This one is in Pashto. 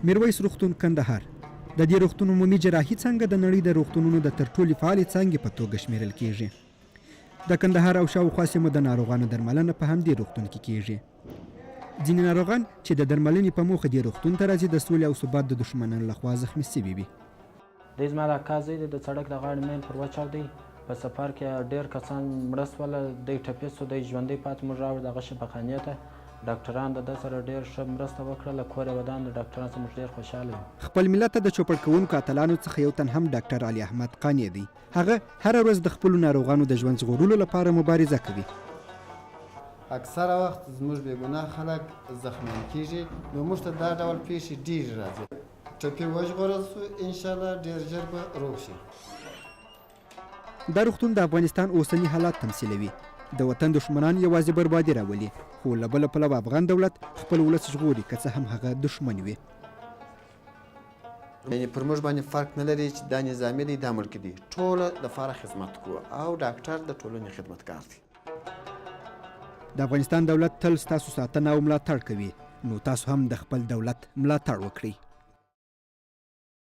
میرویس روغتون کندهار د دې روغتون عمومي جراحي څانګه د نړۍ د روغتونونو د تر ټولو فعالې څانګې په توګه شمیرل کیږي. د کندهار او شاوخوا سیمو د ناروغانو درملنه په همدې روغتون کې کیږي. ځینې ناروغان چې د درملنې په موخه دې روغتون ته راځي د سولې او ثبات د دښمنانو لخوا زخمي سوي وي. دی زما د اکا زوی دی، د سړک د غاړې مین پر وچاو دی. په سفر کې ډېر کسان مړه سوله، دی ټپي سو، دی ژوندی پاتې موږ راوړ دغه شفاخانې ته. ډاکټران د ده سره ډېر ښه مرسته وکړله، کور یې ودان، د ډاکټرانو څخه موږ ډېر خوشحاله یو. خپل ملت ته د چوپړ کوونکو اتلانو څخه یو تن هم ډاکټر علي احمد قانع دی. هغه هره ورځ د خپلو ناروغانو د ژوند ژغورلو لپاره مبارزه کوي. اکثره وخت زموږ بېګناه خلک زخمیان کېږي، نو موږ ته دا ډول پیښې ډېرې راځي. ټپي وژغورل سو، انشاءالله ډېر ژر به روغ شي. دا روغتون د افغانستان اوسني حالات تمثیلوي. د وطن دښمنان یوازې بربادي راولي، خو له بله پلوه افغان دولت خپل ولس ژغوري، که څه هم هغه دښمن وي. یعنې پر موږ باندې فرق نه لري چې دا نظامي دی دا ملکي دی، ټوله دپاره خدمت کوو او ډاکټر د ټولنې خدمتګار دی. د افغانستان دولت تل ستاسو ساتنه او ملاتړ کوي، نو تاسو هم د خپل دولت ملاتړ وکړئ.